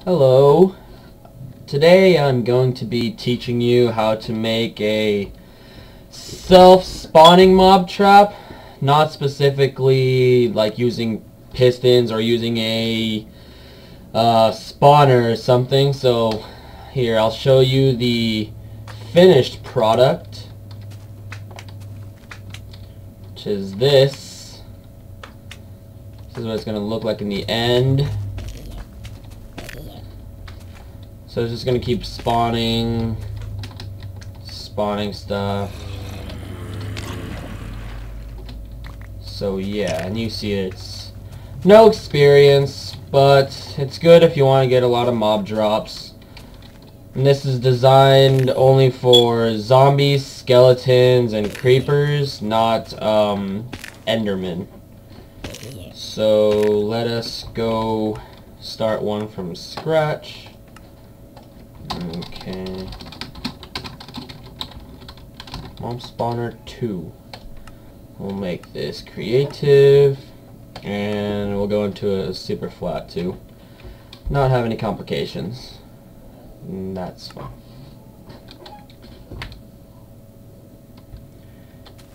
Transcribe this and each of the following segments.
Hello. Today I'm going to be teaching you how to make a self-spawning mob trap, not specifically like using pistons or using a spawner or something. So here, I'll show you the finished product, which is this. This is what it's going to look like in the end. So it's just going to keep spawning stuff. So yeah, and you see it's no experience, but it's good if you want to get a lot of mob drops. And this is designed only for zombies, skeletons, and creepers, not endermen. So let us go start one from scratch. Okay. Mob spawner 2. We'll make this creative, and we'll go into a super flat too. Not have any complications. That's fine.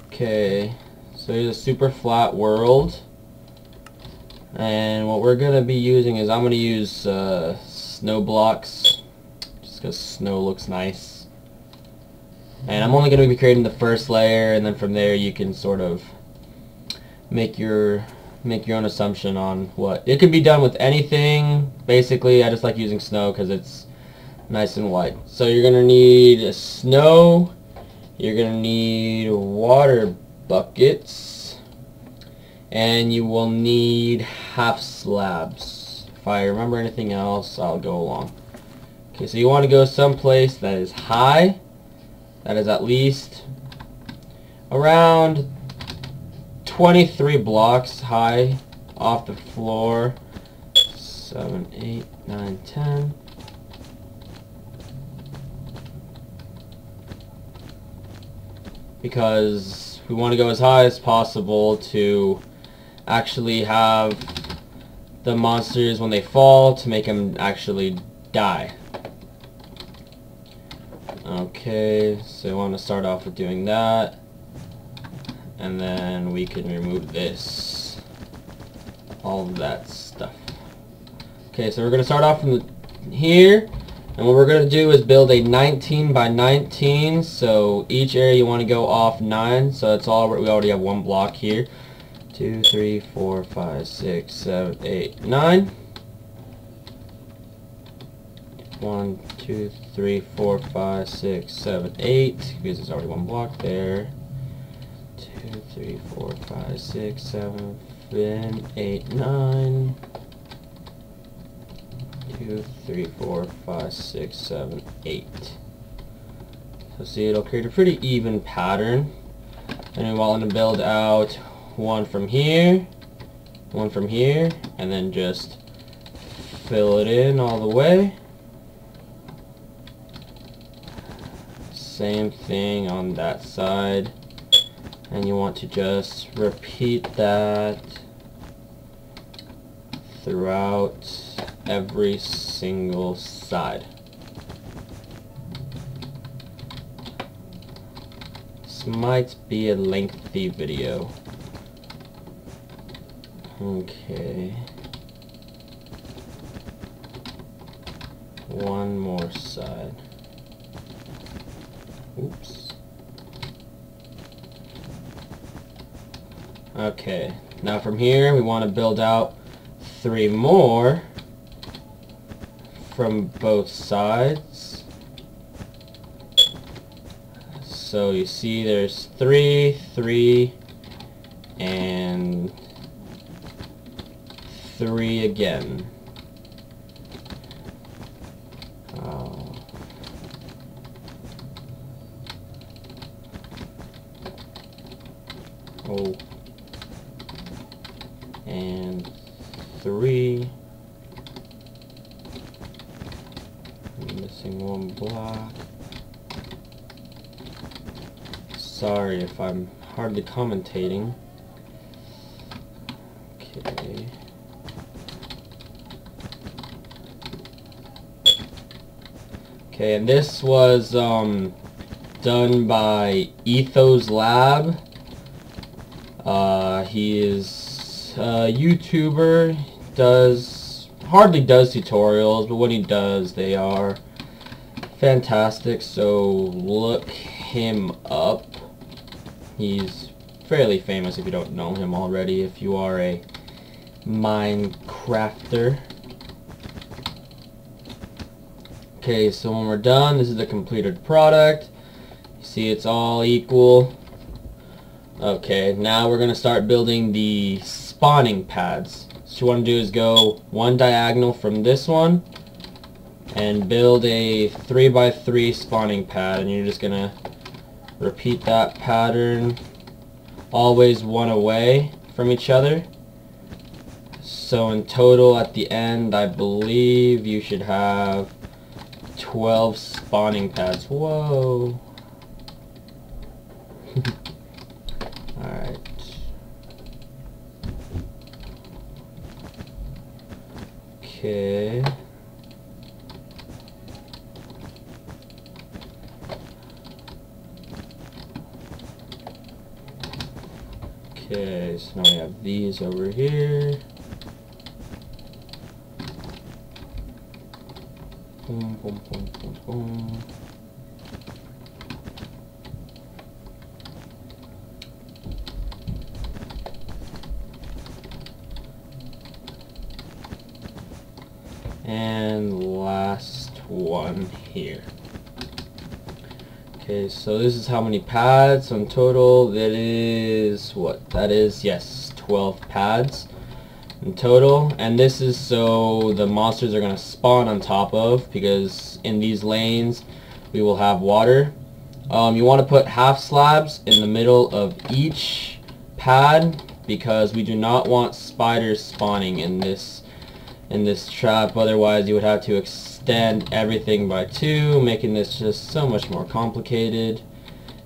Okay, so here's a super flat world, and what we're gonna be using is I'm gonna use snow blocks, just because snow looks nice. And I'm only going to be creating the first layer, and then from there you can sort of make your own assumption on what. It can be done with anything. Basically, I just like using snow because it's nice and white. So you're going to need snow, you're going to need water buckets, and you will need half slabs. If I remember anything else, I'll go along. Okay, so you want to go someplace that is high. That is at least around 23 blocks high off the floor. 7, 8, 9, 10. Because we want to go as high as possible to actually have the monsters, when they fall, to make them actually die. Okay, so I want to start off with doing that, and then we can remove this, all of that stuff. Okay, so we're going to start off from here, and what we're going to do is build a 19 by 19, so each area you want to go off 9, so that's all. We already have one block here. 2, 3, 4, 5, 6, 7, 8, 9. 1, 2, 3, 4, 5, 6, 7, 8, because there's already one block there. 2, 3, 4, 5, 6, 7, 8, 9. 2, 3, 4, 5, 6, 7, 8. So see, it'll create a pretty even pattern. And we want to build out one from here, and then just fill it in all the way. Same thing on that side, and you want to just repeat that throughout every single side. This might be a lengthy video. Okay, one more side. Oops. Okay, now from here we want to build out 3 more from both sides. So you see there's 3, 3, and 3 again. Oh, and 3. I'm missing one block. Sorry if I'm hardly commentating. Okay. Okay, and this was done by Ethoslab. He is a YouTuber, hardly does tutorials, but when he does, they are fantastic, so look him up. He's fairly famous if you don't know him already, if you are a Minecrafter. Okay, so when we're done, this is the completed product. You see it's all equal. Okay, now we're going to start building the spawning pads. So what you want to do is go one diagonal from this one and build a 3x3 spawning pad, and you're just going to repeat that pattern, always one away from each other. So in total at the end, I believe you should have 12 spawning pads. Whoa. Alright. Okay. Okay, so now we have these over here. Boom, boom, boom, boom, boom. And last one here. Okay, so this is how many pads. So in total, that is what? That is, yes, 12 pads in total. And this is so the monsters are going to spawn on top of, because in these lanes we will have water. You want to put half slabs in the middle of each pad, because we do not want spiders spawning in this trap. Otherwise you would have to extend everything by 2, making this just so much more complicated,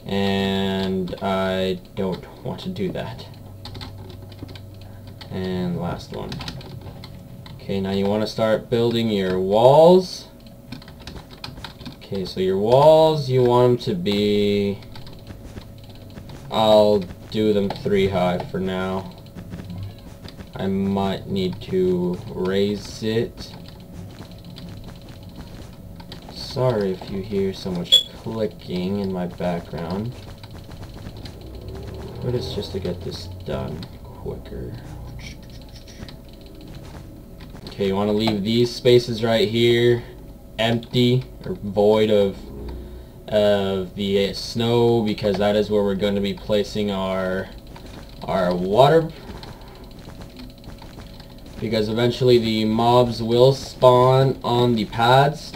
and I don't want to do that. And last one. Okay, now you want to start building your walls. Okay, so your walls, you want them to be, I'll do them 3 high for now. I might need to raise it. Sorry if you hear so much clicking in my background, but it's just to get this done quicker. Okay, you want to leave these spaces right here empty or void of the snow, because that is where we're going to be placing our water, because eventually the mobs will spawn on the pads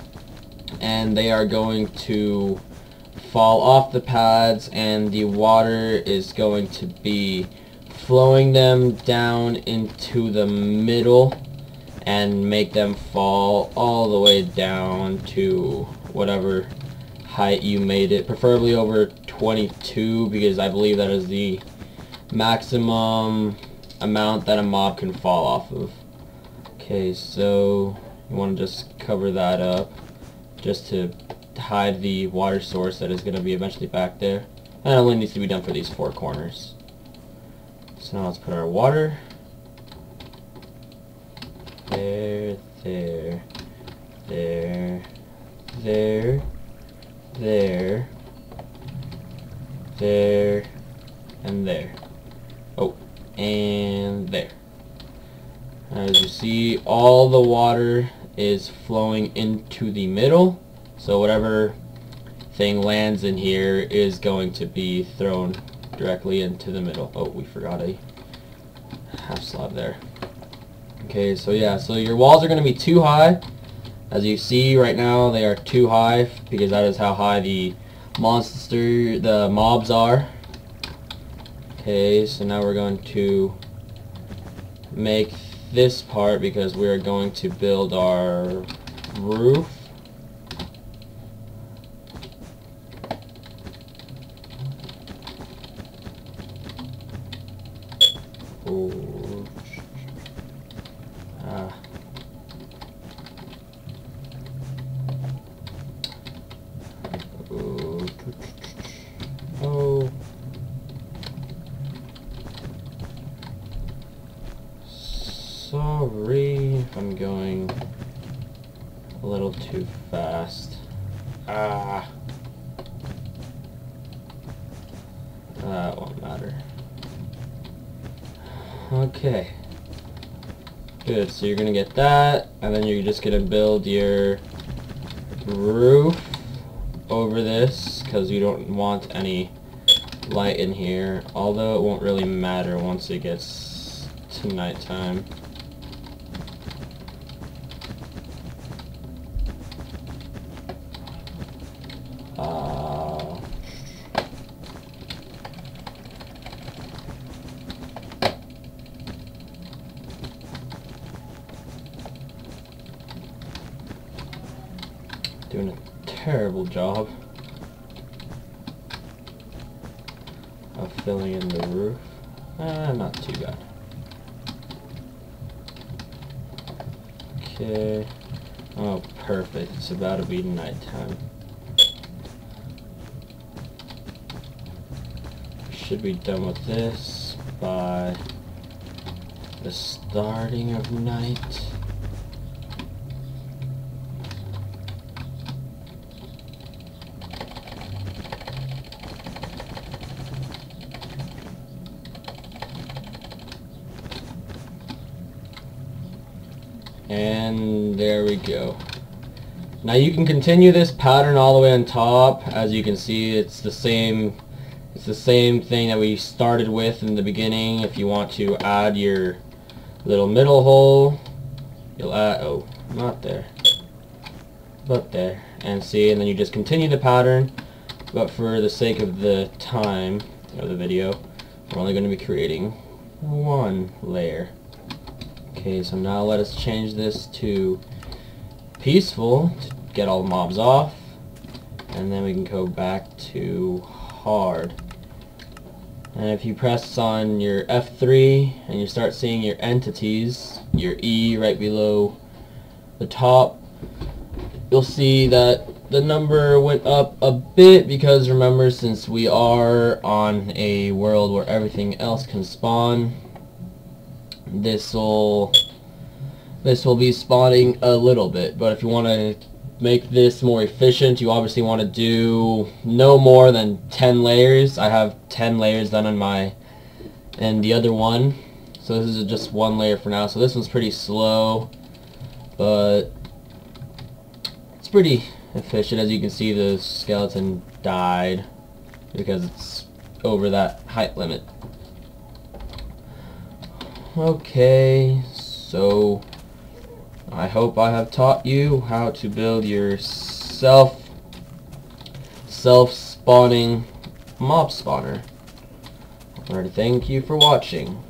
and they are going to fall off the pads, and the water is going to be flowing them down into the middle and make them fall all the way down to whatever height you made it, preferably over 22, because I believe that is the maximum amount that a mob can fall off of. Okay, so you want to just cover that up just to hide the water source that is going to be eventually back there. And it only needs to be done for these 4 corners. So now let's put our water. There, there, there, there, there, there, and there. Oh, and there. As you see, all the water is flowing into the middle, so whatever thing lands in here is going to be thrown directly into the middle. Oh, we forgot a half slab there. Okay, so yeah, so your walls are going to be too high. As you see right now, they are too high, because that is how high the mobs are. Okay, so now we're going to make this part, because we are going to build our roof. Oh. 3 if I'm going a little too fast. That won't matter. Okay. Good, so you're gonna get that, and then you're just gonna build your roof over this, because you don't want any light in here, although it won't really matter once it gets to nighttime. Doing a terrible job of filling in the roof. Not too bad. Okay. Oh, perfect. It's about to be nighttime. Should be done with this by the starting of night. And there we go. Now you can continue this pattern all the way on top. As you can see, it's the same thing that we started with in the beginning. If you want to add your little middle hole, you'll add, oh, not there, but there, and see, and then you just continue the pattern. But for the sake of the time of the video, we're only going to be creating one layer. Okay, so now let us change this to peaceful to get all the mobs off, and then we can go back to hard. And if you press on your F3 and you start seeing your entities, your E right below the top, you'll see that the number went up a bit, because remember, since we are on a world where everything else can spawn, this will be spawning a little bit. But if you want to make this more efficient, you obviously want to do no more than 10 layers. I have 10 layers done on my and the other one, so this is just one layer for now. So this one's pretty slow, but it's pretty efficient. As you can see, the skeleton died because it's over that height limit. Okay, so I hope I have taught you how to build your self-spawning mob spawner. Alright, thank you for watching.